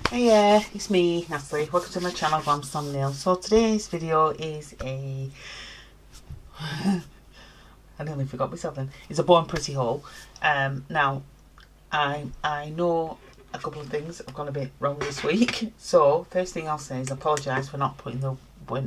Hey, yeah, it's me, Natalie. Welcome to my channel, Glam Thumbnail. So today's video is a... I nearly forgot myself then. It's a Born Pretty haul. Now, I know a couple of things have gone a bit wrong this week. So, first thing I'll say is I apologise for not putting the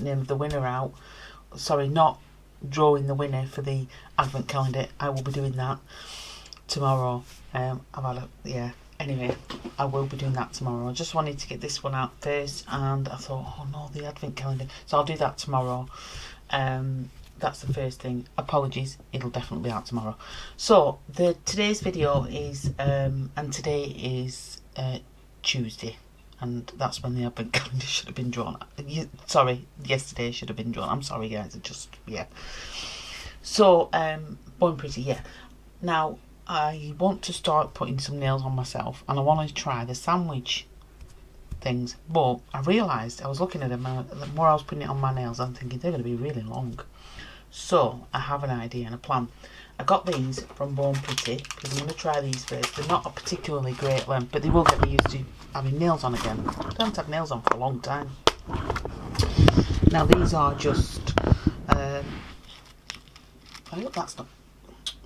name of the winner out. Sorry, not drawing the winner for the advent calendar. I will be doing that tomorrow. Anyway, I will be doing that tomorrow. I just wanted to get this one out first, and I thought, oh no, the advent calendar. So I'll do that tomorrow. That's the first thing. Apologies, it'll definitely be out tomorrow. So today's video is, and today is Tuesday, and that's when the advent calendar should have been drawn. Sorry, yesterday should have been drawn. I'm sorry, guys. So Born Pretty, yeah. Now, I want to start putting some nails on myself, and I want to try the sandwich things, but I realised, I was looking at them, the more I was putting it on my nails, I'm thinking they're going to be really long. So I have an idea and a plan. I got these from Born Pretty because I'm going to try these first. They're not a particularly great length, but they will get me used to having nails on again. I don't have nails on for a long time. Now these are just I hope that's not...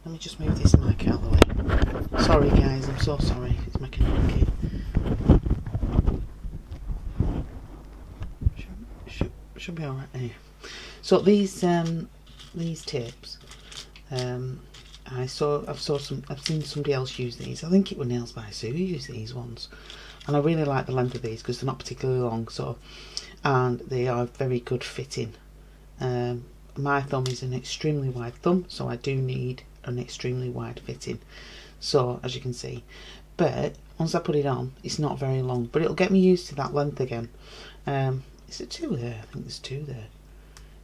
Let me just move this mic out of the way. Sorry guys, I'm so sorry if it's making a monkey. Should be alright here. So these tapes, I've seen somebody else use these. I think it was Nails by Sue who used these ones, and I really like the length of these because they're not particularly long. And they are very good fitting. My thumb is an extremely wide thumb, so I do need an extremely wide fitting, so as you can see, but once I put it on, it's not very long, but it'll get me used to that length again. Is it two there? I think there's two there.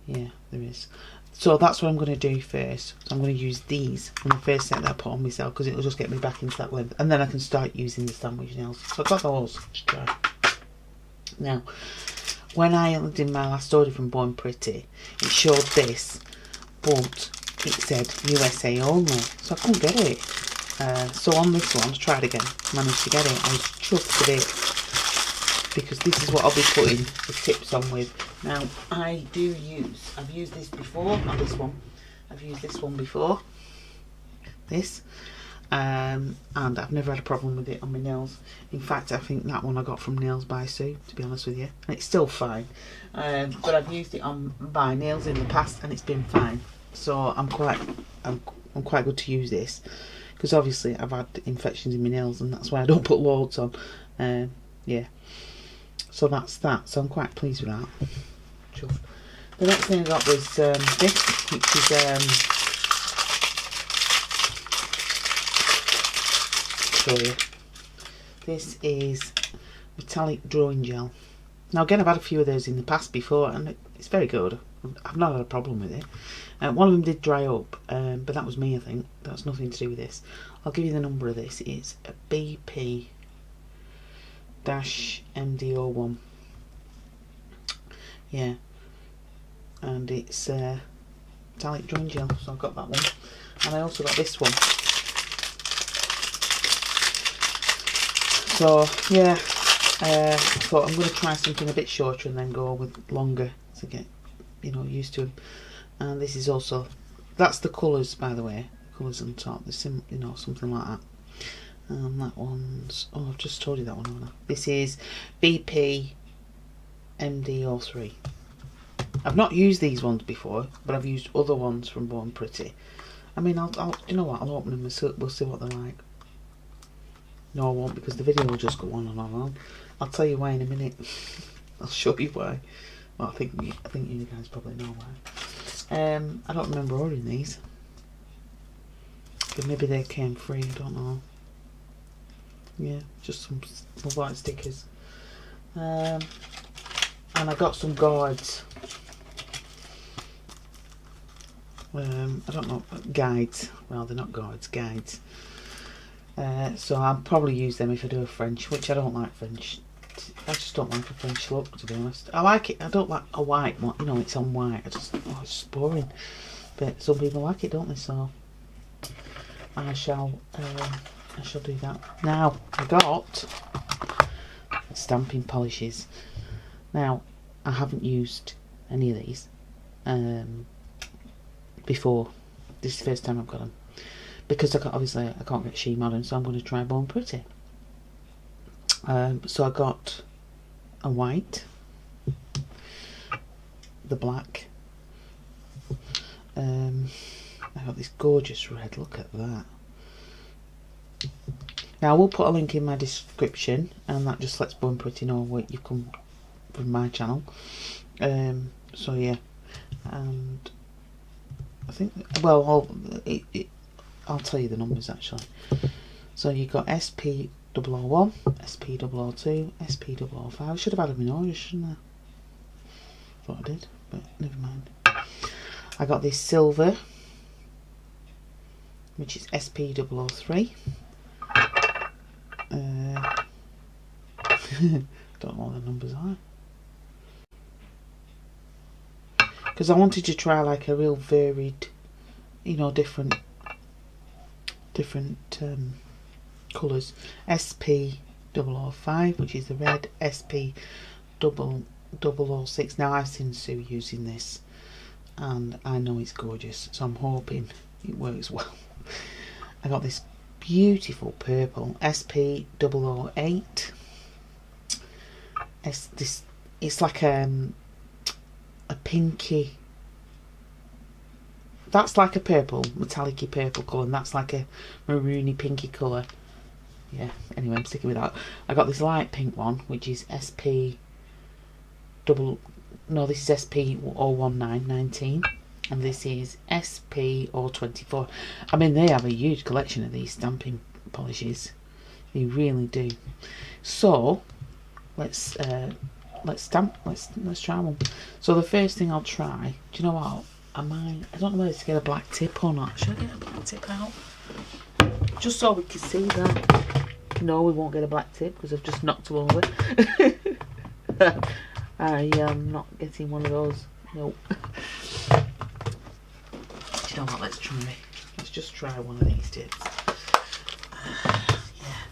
Yeah, there is. So that's what I'm going to do first. So I'm going to use these on the first set that I put on myself, because it'll just get me back into that length, and then I can start using the sandwich nails. So I've got those to try. Now, when I did my last order from Born Pretty, it showed this, but it said USA only, so I couldn't get it. So on this one, to try it again, managed to get it. I was chuffed with it, because this is what I'll be putting the tips on with. Now, I've used this before, not this one. I've used this one before, and I've never had a problem with it on my nails. In fact, I think that one I got from Nails by Sue, to be honest with you, and it's still fine. But I've used it on my nails in the past, and it's been fine. So I'm quite good to use this, because obviously I've had infections in my nails, and that's why I don't put loads on. Yeah. So that's that. So I'm quite pleased with that. The next thing I got was this, which is show you. This is metallic drawing gel. Now again, I've had a few of those in the past before, and it's very good. I've not had a problem with it. One of them did dry up, but that was me, I think. That's nothing to do with this. I'll give you the number of this. It's a BP-MD01. Yeah. And it's metallic drawing gel, so I've got that one. And I also got this one. So, yeah. I thought I'm going to try something a bit shorter and then go with longer to get, used to them. And this is also, that's the colours, by the way, colours on top, there's something like that. And that one's, oh, I've just told you that one, haven't I? This is BP MD03. I've not used these ones before, but I've used other ones from Born Pretty. I mean, I'll you know what, I'll open them and we'll see what they're like. No, I won't, because the video will just go on and on and on. I'll tell you why in a minute. I'll show you why. Well, I think you guys probably know why. I don't remember ordering these, but maybe they came free, I don't know. Yeah, just some white stickers. And I got some guides. I don't know, guides. Well, they're not guides, guides. So I'll probably use them if I do a French, which I don't like French. I just don't like a French look, to be honest. I like it. I don't like a white one. It's on white. It's just boring. But some people like it, don't they? So I shall do that. Now I got stamping polishes. Now, I haven't used any of these before. This is the first time I've got them, because obviously I can't get She Modern, so I'm going to try Born Pretty. So I got a white, the black, I got this gorgeous red. Look at that. Now I will put a link in my description, and that just lets Born Pretty know where you come from my channel. So yeah, and I think, well, I'll tell you the numbers actually. So you got SP001, SP002, SP005. I should have had them in order, shouldn't I? Thought I did, but never mind. I got this silver, which is SP003. Don't know what the numbers are, because I wanted to try like a real varied, you know, different colours. SP005, which is the red. SP006. Now I've seen Sue using this, and I know it's gorgeous, so I'm hoping it works well. I got this beautiful purple, SP008. It's like a pinky. That's like a purple, metallic-y purple colour, and that's like a maroony pinky colour. Yeah, anyway, I'm sticking with that. I got this light pink one, which is this is SP01919, and this is SP024. I mean, they have a huge collection of these stamping polishes. They really do. So let's try one. So the first thing I'll try, do you know what? I don't know whether to get a black tip or not. Should I get a black tip out? Just so we can see that. No, we won't get a black tip because I've just knocked her over. I am not getting one of those. Nope. Do you know what? Let's just try one of these tips. Yeah.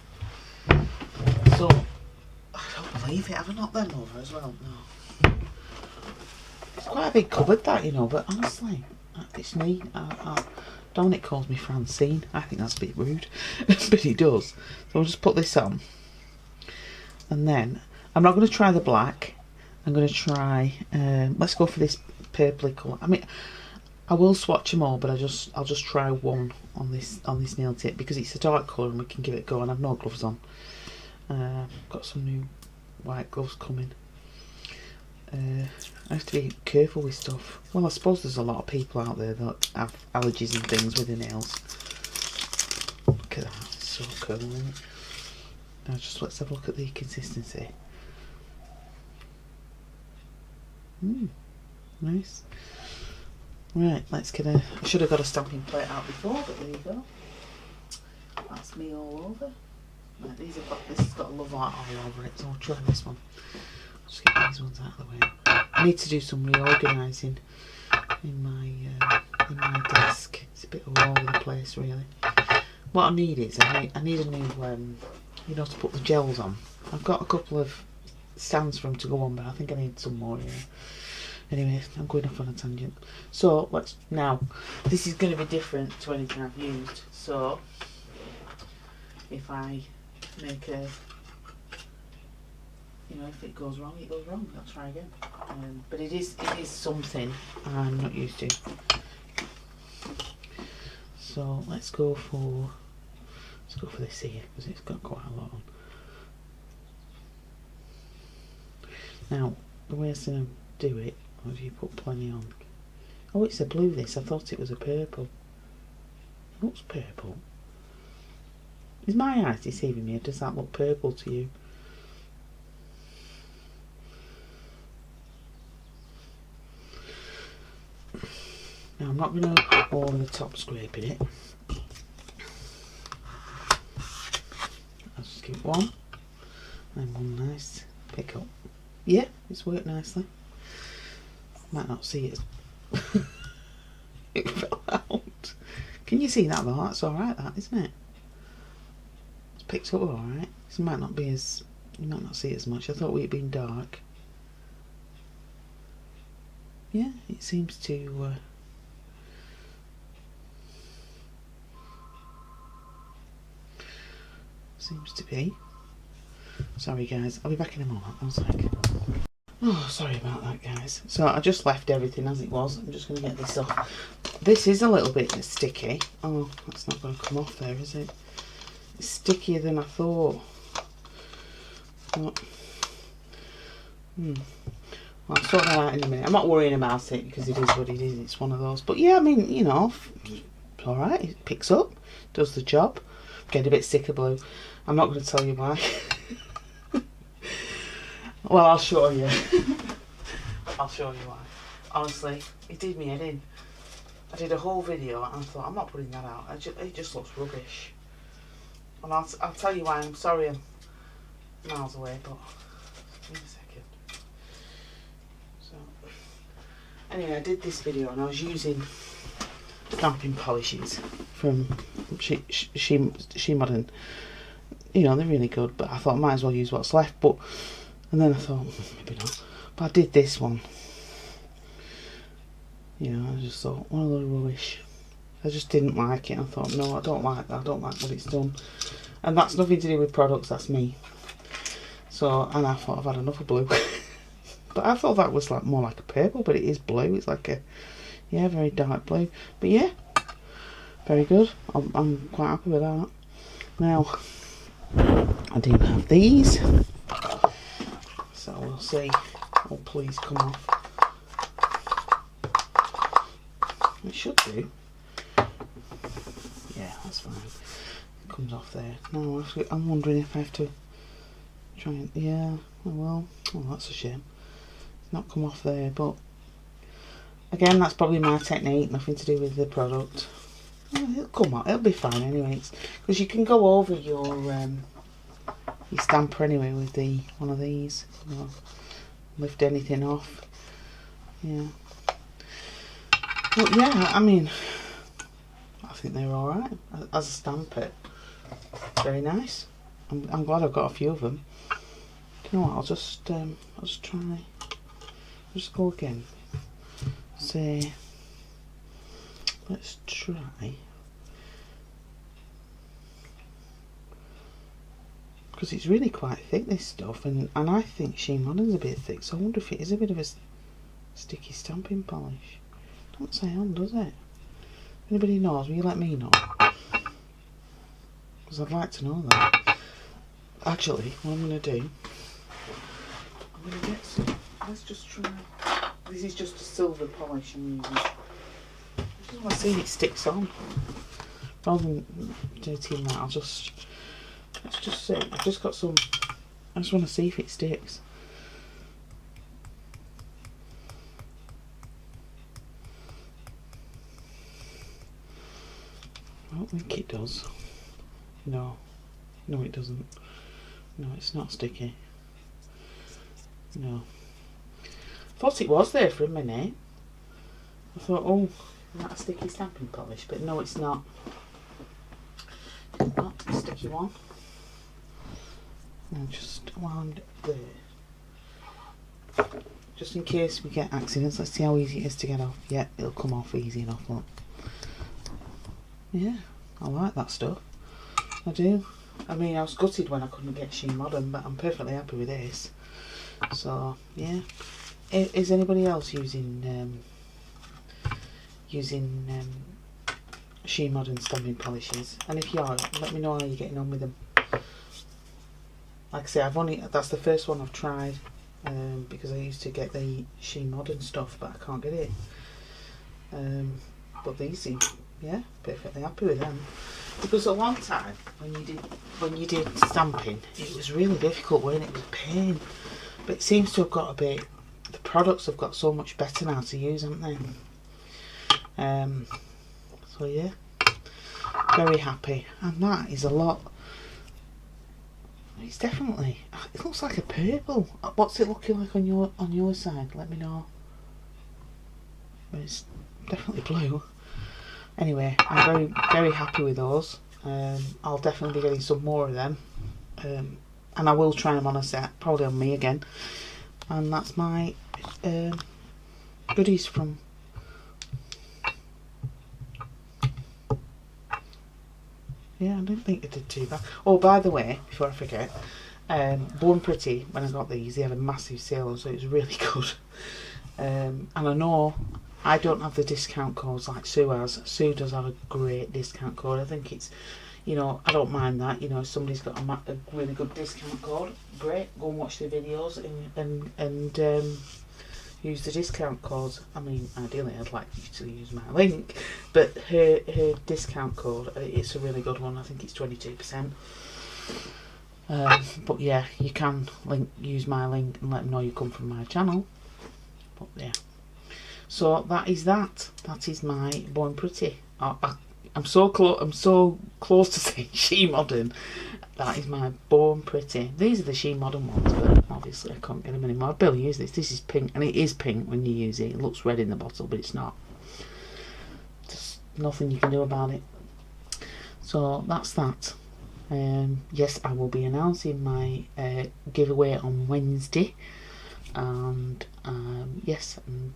So, I don't believe it. Have I knocked them over as well? No. It's quite a big cupboard, that, you know, but honestly, it's neat. Dominic calls me Francine. I think that's a bit rude, but he does. So I'll just put this on, and then I'm not going to try the black. I'm going to try. Let's go for this purpley colour. I mean, I will swatch them all, but I'll just try one on this nail tip because it's a dark colour and we can give it a go. And I've no gloves on. Got some new white gloves coming. I have to be careful with stuff. Well, I suppose there's a lot of people out there that have allergies and things with their nails. Look at that, it's so cool, isn't it? Now let's have a look at the consistency. Nice. Right, let's get I should have got a stamping plate out before, but there you go. That's me all over. Right, this has got a love art all over it, so I'll try this one. Just get these ones out of the way. I need to do some reorganising in my desk. It's a bit all over the place, really. What I need is I need a new you know, to put the gels on. I've got a couple of stands for them to go on, but I think I need some more here. Anyway, I'm going off on a tangent. So now this is going to be different to anything I've used. So if I make a, you know, if it goes wrong, it goes wrong. I'll try again. But it is something I'm not used to. So let's go for this here because it's got quite a lot on. Now the way I'm going to do it, or do you put plenty on? Oh, it's a blue. This, I thought it was a purple. It looks purple. Is my eyes deceiving me, or does that look purple to you? Now I'm not going to put all the top scraping it. I'll just give it one. And one nice pick up. Yeah, it's worked nicely. Might not see it. It fell out. Can you see that though? That's alright, that, isn't it? It's picked up alright. This might not be as You might not see it as much. I thought we'd been dark. Yeah, it seems to be. Sorry guys, I'll be back in a moment. 1 sec. Oh, sorry about that guys. So I just left everything as it was. I'm just going to get this off. This is a little bit sticky. Oh, that's not going to come off there, is it? It's stickier than I thought. Well, I'll sort that out in a minute. I'm not worrying about it because it is what it is. It's one of those. But yeah, I mean, you know, it's alright. It picks up, does the job. Get a bit sick of blue. I'm not going to tell you why. Well, I'll show you. I'll show you why. Honestly, it did me head in. I did a whole video and I thought, I'm not putting that out. It just looks rubbish. And I'll tell you why. I'm sorry I'm miles away, but give me a second. So, anyway, I did this video and I was using stamping polishes from She Modern. You know, they're really good, but I thought I might as well use what's left. But and then I thought, maybe not. But I did this one. You know, I just thought, what a load of rubbish. I just didn't like it. I thought, no, I don't like that. I don't like what it's done. And that's nothing to do with products, that's me. So, and I thought I've had enough of blue. But I thought that was like more like a purple, but it is blue. It's like a, yeah, very dark blue. But yeah, very good. I'm quite happy with that. Now, I do have these. So we'll see. Oh, please come off. It should do. Yeah, that's fine. It comes off there. Now I'm wondering if I have to try and, yeah, well, oh, that's a shame. It's not come off there, but again, that's probably my technique, nothing to do with the product. Well, it'll come out, it'll be fine anyway, because you can go over your stamper anyway with one of these. You know, lift anything off. Yeah. But yeah, I mean, I think they're alright as a stamper. Very nice. I'm glad I've got a few of them. Do you know what? I'll just try. I'll just go again. Say, let's try. Because it's really quite thick, this stuff, and I think She Modern's a bit thick, so I wonder if it is a bit of a sticky stamping polish. Don't say on, does it? If anybody knows, will you let me know? Because I'd like to know that. Actually, what I'm going to do, I'm going to get some. Let's just try. This is just a silver polish I'm using. I just want to see if it sticks on. Rather than dirtying that, let's just see. I've just got some. I just want to see if it sticks. I don't think it does. No, it doesn't. No, it's not sticky. No. Thought it was there for a minute. I thought, oh, is that a sticky stamping polish? But no, it's not. It's not a sticky one. And just around there. Just in case we get accidents, let's see how easy it is to get off. Yeah, it'll come off easy enough. Look. Yeah, I like that stuff. I do. I mean, I was gutted when I couldn't get She Modern, but I'm perfectly happy with this. So yeah. Is anybody else using She Modern stamping polishes? And if you are, let me know how you're getting on with them. Like I say, that's the first one I've tried, because I used to get the She Modern stuff, but I can't get it. But these seem, yeah, perfectly happy with them. Because at one time when you did stamping, it was really difficult, wasn't it? It was a pain. But it seems to have got a bit. The products have got so much better now to use, haven't they? So yeah, very happy. And that is a lot. It's definitely. It looks like a purple. What's it looking like on your side? Let me know. But it's definitely blue. Anyway, I'm very happy with those. I'll definitely be getting some more of them. and I will try them on a set, probably on me again. And that's my goodies from. Yeah, I didn't think it did too bad. Oh, by the way, before I forget, Born Pretty, when I got these, they had a massive sale on, so it was really good. And I know I don't have the discount codes like Sue has. Sue does have a great discount code. I think it's, you know, I don't mind that. You know, if somebody's got a really good discount code, great. Go and watch the videos and use the discount codes. I mean, ideally I'd like you to use my link, but her discount code, it's a really good one. I think it's 22%. But yeah, you can use my link and let them know you come from my channel. But yeah, so that is that. That is my Born Pretty. I'm so close to saying She Modern. That is my Born Pretty. These are the She Modern ones, but obviously I can't get them anymore. I'd barely use this. This is pink, and it is pink when you use it. It looks red in the bottle, but it's not. Just nothing you can do about it. So that's that. Yes, I will be announcing my giveaway on Wednesday. And yes, and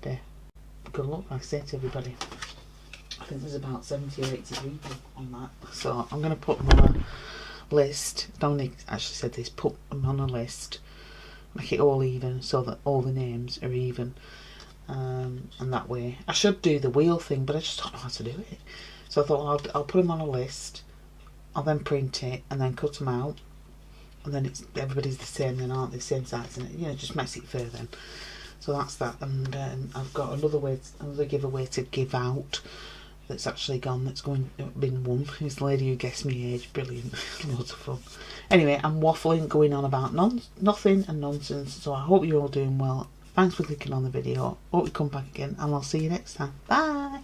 good luck, like I said to everybody. I think there's about 70 or 80 people on that. So I'm going to put them on a list. Dominic actually said this, put them on a list, make it all even so that all the names are even. And that way, I should do the wheel thing, but I just don't know how to do it. So I thought I'll put them on a list, I'll then print it and then cut them out. And then everybody's the same then, aren't they? Same size, and you know, just makes it fair then. So that's that. And I've got another giveaway to give out that's actually gone, that's been won. It's the lady who guessed me age. Brilliant. Loads of fun. Anyway, I'm waffling, going on about nothing and nonsense. So I hope you're all doing well. Thanks for clicking on the video. Hope you come back again, and I'll see you next time. Bye.